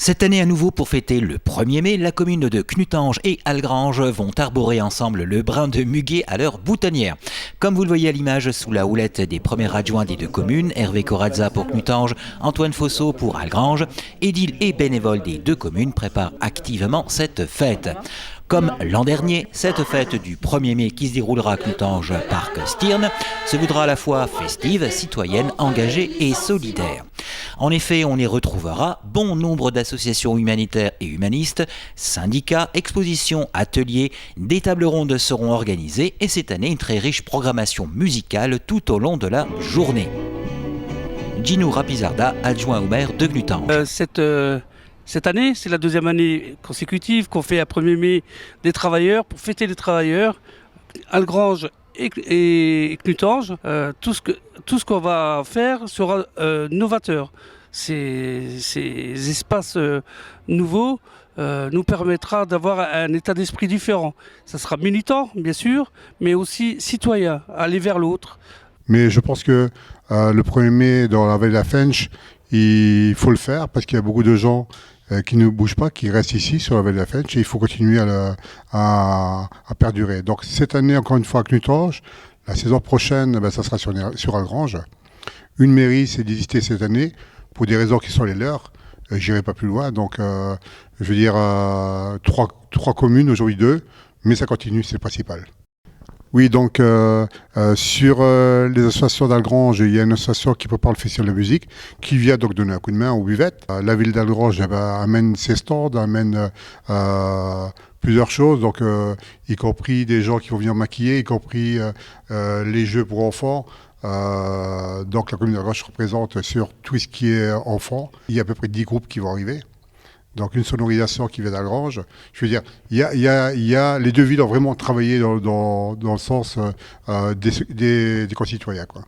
Cette année à nouveau, pour fêter le 1er mai, la commune de Knutange et Algrange vont arborer ensemble le brin de muguet à leur boutonnière. Comme vous le voyez à l'image, sous la houlette des premiers adjoints des deux communes, Hervé Corazza pour Knutange, Antoine Fosso pour Algrange, édiles et bénévoles des deux communes préparent activement cette fête. Comme l'an dernier, cette fête du 1er mai qui se déroulera à Knutange Parc Stirn se voudra à la fois festive, citoyenne, engagée et solidaire. En effet, on y retrouvera bon nombre d'associations humanitaires et humanistes, syndicats, expositions, ateliers, des tables rondes seront organisées et cette année une très riche programmation musicale tout au long de la journée. Gino Rapizarda, adjoint au maire de Knutange. Cette année, c'est la deuxième année consécutive qu'on fait à 1er mai des travailleurs, pour fêter les travailleurs, Algrange et Knutange. Tout ce qu'on va faire sera novateur. Ces espaces nouveaux nous permettra d'avoir un état d'esprit différent. Ça sera militant, bien sûr, mais aussi citoyen, aller vers l'autre. Mais je pense que le 1er mai dans la vallée de la Fensch, il faut le faire parce qu'il y a beaucoup de gens qui ne bougent pas, qui restent ici sur la vallée de la Fensch et il faut continuer à perdurer. Donc cette année, encore une fois à Knutange, la saison prochaine, ça sera sur Algrange. Une mairie s'est désistée cette année pour des raisons qui sont les leurs. J'irai pas plus loin. Donc je veux dire trois communes, aujourd'hui 2, mais ça continue, c'est le principal. Oui, donc sur les associations d'Algrange, il y a une association qui prépare le festival de musique, qui vient donc donner un coup de main aux buvettes. La ville d'Algrange amène ses stands, amène plusieurs choses, donc y compris des gens qui vont venir maquiller, y compris les jeux pour enfants. Donc la commune d'Algrange se représente sur tout ce qui est enfants. Il y a à peu près 10 groupes qui vont arriver. Donc une sonorisation qui vient d'Algrange. Je veux dire, les deux villes ont vraiment travaillé dans le sens des concitoyens, quoi.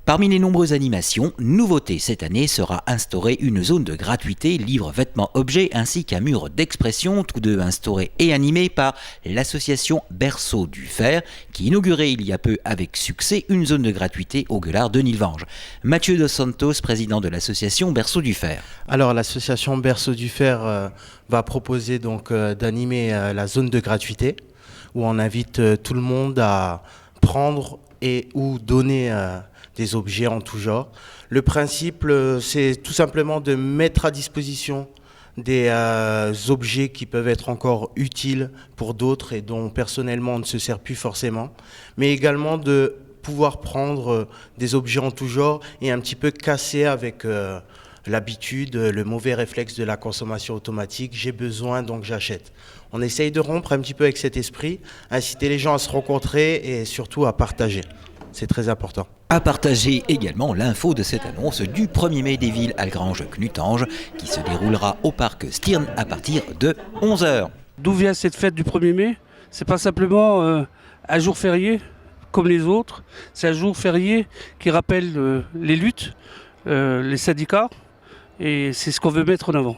Parmi les nombreuses animations, nouveauté cette année sera instaurée une zone de gratuité livres, vêtements, objets ainsi qu'un mur d'expression, tous deux instaurés et animés par l'association Berceau du Fer qui inaugurait il y a peu avec succès une zone de gratuité au Gueulard de Nilvange. Mathieu Dos Santos, président de l'association Berceau du Fer. Alors l'association Berceau du Fer va proposer donc d'animer la zone de gratuité où on invite tout le monde à prendre et ou donner des objets en tout genre. Le principe, c'est tout simplement de mettre à disposition des objets qui peuvent être encore utiles pour d'autres et dont personnellement on ne se sert plus forcément, mais également de pouvoir prendre des objets en tout genre et un petit peu casser avec l'habitude, le mauvais réflexe de la consommation automatique, j'ai besoin donc j'achète. On essaye de rompre un petit peu avec cet esprit, inciter les gens à se rencontrer et surtout à partager. C'est très important. À partager également l'info de cette annonce du 1er mai des villes Algrange-Knutange qui se déroulera au parc Stirn à partir de 11h. D'où vient cette fête du 1er mai ? C'est pas simplement un jour férié comme les autres, c'est un jour férié qui rappelle les luttes, les syndicats et c'est ce qu'on veut mettre en avant.